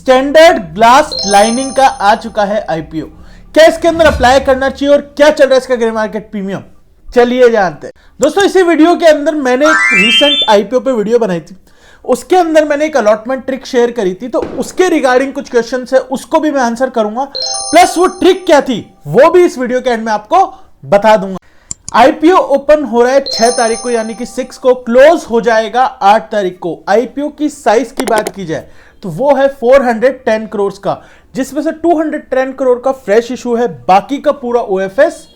Standard glass lining का आ चुका है आईपीओ। क्या इसके अंदर अप्लाई करना चाहिए और क्या चल रहा है इसका ग्रे मार्केट प्रीमियम, चलिए जानते हैं। दोस्तों इसी वीडियो के अंदर मैंने एक रीसेंट आईपीओ पे वीडियो बनाई थी, उसके अंदर मैंने एक अलॉटमेंट ट्रिक शेयर करी थी, तो उसके रिगार्डिंग कुछ क्वेश्चंस है, उसको भी मैं आंसर करूंगा, प्लस वो ट्रिक क्या थी वो भी इस वीडियो के एंड में आपको बता दूंगा। आईपीओ ओपन हो रहा है 6 तारीख को, यानी कि 6 को, क्लोज हो जाएगा 8 तारीख को। आईपीओ की साइज की बात की जाए तो वो है 410 करोड़ का, जिसमें से 210 करोड़ का फ्रेश इशू है, बाकी का पूरा ओएफएस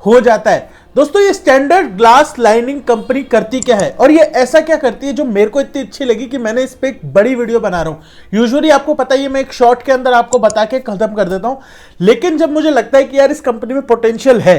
हो जाता है। दोस्तों ये स्टैंडर्ड ग्लास लाइनिंग कंपनी करती क्या है और ये ऐसा क्या करती है जो मेरे को इतनी अच्छी लगी कि मैंने इस पे एक बड़ी वीडियो बना रहा हूं। यूजुअली आपको पता ही है मैं एक शॉर्ट के अंदर आपको बता के खत्म कर देता हूं, लेकिन जब मुझे लगता है कि यार इस कंपनी में पोटेंशियल है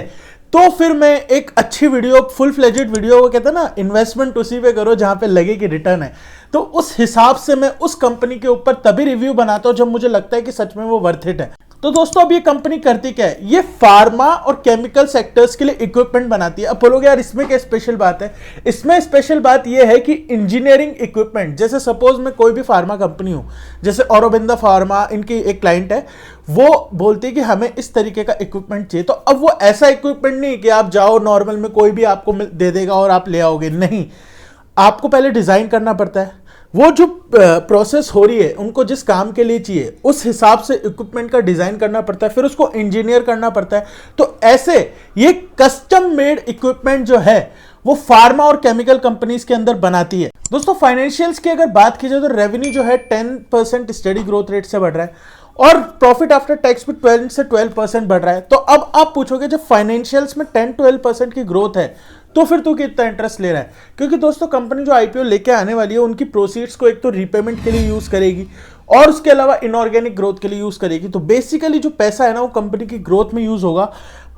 तो फिर मैं एक अच्छी वीडियो, फुल फ्लेजेड वीडियो, वो कहते हैं ना इन्वेस्टमेंट उसी पे करो जहां पे लगे कि रिटर्न है, तो उस हिसाब से मैं उस कंपनी के ऊपर तभी रिव्यू बनाता हूं जब मुझे लगता है कि सच में वो वर्थ इट है। तो दोस्तों अब ये कंपनी करती क्या है, ये फार्मा और केमिकल सेक्टर्स के लिए इक्विपमेंट बनाती है। अब बोलोगे यार इसमें क्या स्पेशल बात है, इसमें स्पेशल बात ये है कि इंजीनियरिंग इक्विपमेंट, जैसे सपोज मैं कोई भी फार्मा कंपनी हूं, जैसे औरोबिंदो फार्मा इनकी एक क्लाइंट है, वो बोलती है कि हमें इस तरीके का इक्विपमेंट चाहिए, तो अब वो ऐसा इक्विपमेंट नहीं कि आप जाओ नॉर्मल में कोई भी आपको दे देगा और आप ले आओगे, नहीं, आपको पहले डिजाइन करना पड़ता है। वो जो प्रोसेस हो रही है उनको जिस काम के लिए चाहिए उस हिसाब से इक्विपमेंट का डिजाइन करना पड़ता है, फिर उसको इंजीनियर करना पड़ता है। तो ऐसे ये कस्टम मेड इक्विपमेंट जो है वो फार्मा और केमिकल कंपनीज के अंदर बनाती है। दोस्तों फाइनेंशियल्स की अगर बात की जाए तो रेवेन्यू जो है 10% स्टडी ग्रोथ रेट से बढ़ रहा है और प्रॉफिट आफ्टर टैक्स भी 12 से 12% बढ़ रहा है। तो अब आप पूछोगे जब फाइनेंशियल्स में 10-12% की ग्रोथ है तो फिर तू कितना इंटरेस्ट ले रहा है, क्योंकि दोस्तों कंपनी जो आईपीओ लेके आने वाली है उनकी प्रोसीड्स को एक तो रीपेमेंट के लिए यूज करेगी और उसके अलावा इनऑर्गेनिक ग्रोथ के लिए यूज करेगी। तो बेसिकली जो पैसा है ना वो कंपनी की ग्रोथ में यूज होगा,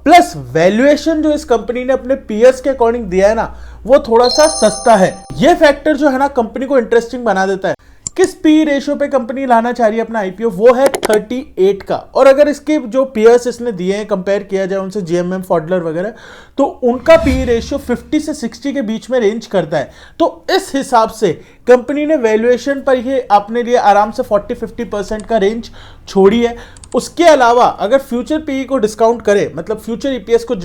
प्लस वैल्यूएशन जो इस कंपनी ने अपने पीएस के अकॉर्डिंग दिया है ना वो थोड़ा सा सस्ता है। ये फैक्टर जो है ना कंपनी को इंटरेस्टिंग बना देता है। किस पी रेशियो पे कंपनी लाना चाह रही है अपना आईपीओ, वो है 38 का, और अगर इसके जो पीएस इसने दिए हैं कंपेयर किया जाए उनसे, जीएमएम, फॉडलर वगैरह, तो उनका पी रेशियो 50 से 60 के बीच में रेंज करता है। तो इस हिसाब से कंपनी ने वैल्यूएशन पर ही अपने लिए आराम से 40-50% का रेंज छोड़ी है। उसके अलावा अगर फ्यूचर पीई को डिस्काउंट करे, मतलब फ्यूचर ईपीएस को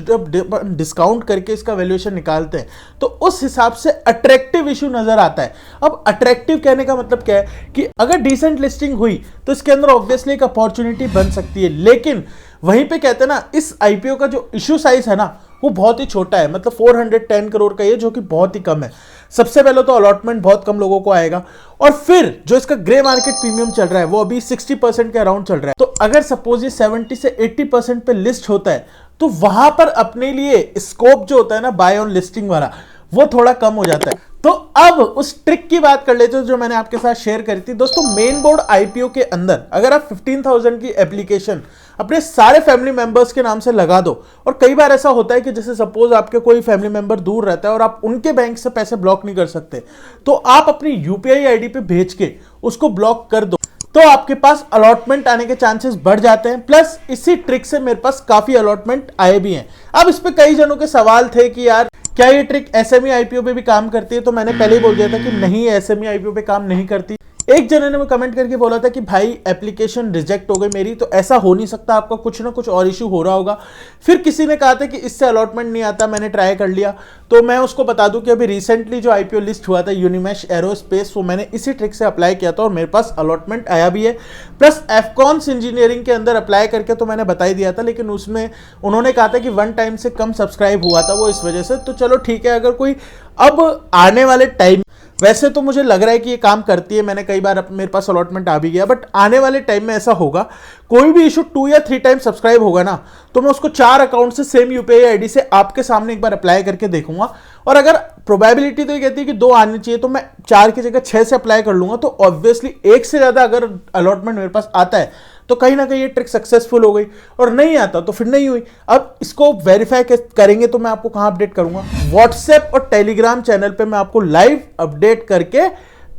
डिस्काउंट करके इसका वैल्यूएशन निकालते हैं तो उस हिसाब से अट्रैक्टिव इशू नजर आता है। अब अट्रैक्टिव कहने का मतलब क्या है कि अगर डिसेंट लिस्टिंग हुई तो इसके अंदर ऑब्वियसली एक अपॉर्चुनिटी बन सकती है, लेकिन वहीं पे कहते हैं ना इस आईपीओ का जो इशू साइज है ना वो बहुत ही छोटा है, मतलब 410 करोड़ का ये, जो कि बहुत ही कम है। सबसे पहले तो अलॉटमेंट बहुत कम लोगों को आएगा और फिर जो इसका ग्रे मार्केट प्रीमियम चल रहा है वो अभी 60% के अराउंड चल रहा है। तो अगर सपोज ये 70 से 80% पे लिस्ट होता है तो वहां पर अपने लिए स्कोप जो होता है ना बाय ऑन लिस्टिंग वाला वो थोड़ा कम हो जाता है। तो अब उस ट्रिक की बात कर लेते हैं जो मैंने आपके साथ शेयर करी थी। दोस्तों मेन बोर्ड आईपीओ के अंदर अगर आप 15,000 की एप्लीकेशन अपने सारे फैमिली मेंबर्स के नाम से लगा दो, और कई बार ऐसा होता है कि जैसे सपोज आपके कोई फैमिली मेंबर दूर रहता है और आप उनके बैंक से पैसे ब्लॉक नहीं कर सकते, तो आप अपनी यूपीआई आईडी पे भेज के उसको ब्लॉक कर दो, तो आपके पास अलॉटमेंट आने के चांसेस बढ़ जाते हैं। प्लस इसी ट्रिक से मेरे पास काफी अलॉटमेंट आए भी हैं। अब इस पे कई जनों के सवाल थे कि यार क्या ये ट्रिक एसएमई आईपीओ पे भी काम करती है, तो मैंने पहले ही बोल दिया था कि नहीं, एसएमई आईपीओ पे काम नहीं करती। एक जने ने कमेंट करके बोला था कि भाई एप्लीकेशन रिजेक्ट हो गई मेरी, तो ऐसा हो नहीं सकता, आपका कुछ ना कुछ और इशू हो रहा होगा। फिर किसी ने कहा था कि इससे अलॉटमेंट नहीं आता, मैंने ट्राई कर लिया, तो मैं उसको बता दूं कि अभी रिसेंटली जो आईपीओ लिस्ट हुआ था यूनिमेश एरोस्पेस, वो मैंने इसी ट्रिक से अप्लाई किया था और मेरे पास अलॉटमेंट आया भी है। प्लस एफकॉन्स इंजीनियरिंग के अंदर अप्लाई करके तो मैंने बता ही दिया था, लेकिन उसमें उन्होंने कहा था कि 1 टाइम से कम सब्सक्राइब हुआ था वो इस वजह से। तो चलो ठीक है, अगर कोई अब आने वाले टाइम, वैसे तो मुझे लग रहा है कि ये काम करती है, मैंने कई बार मेरे पास अलॉटमेंट आ भी गया, बट आने वाले टाइम में ऐसा होगा, कोई भी इशू 2 या 3 टाइम सब्सक्राइब होगा ना तो मैं उसको 4 अकाउंट से सेम यूपीआई आईडी से आपके सामने एक बार अप्लाई करके देखूंगा, और अगर प्रोबेबिलिटी तो ये कहती है कि 2 आनी चाहिए तो मैं 4 की जगह 6 से अप्लाई कर लूंगा। तो ऑब्वियसली 1 से ज्यादा अगर अलॉटमेंट मेरे पास आता है तो कहीं ना कहीं ये ट्रिक सक्सेसफुल हो गई, और नहीं आता तो फिर नहीं हुई। अब इसको वेरीफाई करेंगे तो मैं आपको कहां अपडेट करूंगा, व्हाट्सएप और टेलीग्राम चैनल पे मैं आपको लाइव अपडेट करके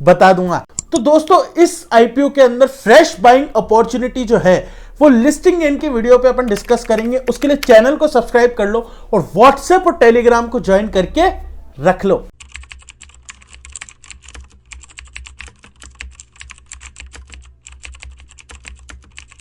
बता दूंगा। तो दोस्तों इस आईपीओ के अंदर फ्रेश बाइंग अपॉर्चुनिटी जो है वो लिस्टिंग एंड की वीडियो पे अपन डिस्कस करेंगे। उसके लिए चैनल को सब्सक्राइब कर लो और व्हाट्सएप और टेलीग्राम को ज्वाइन करके रख लो।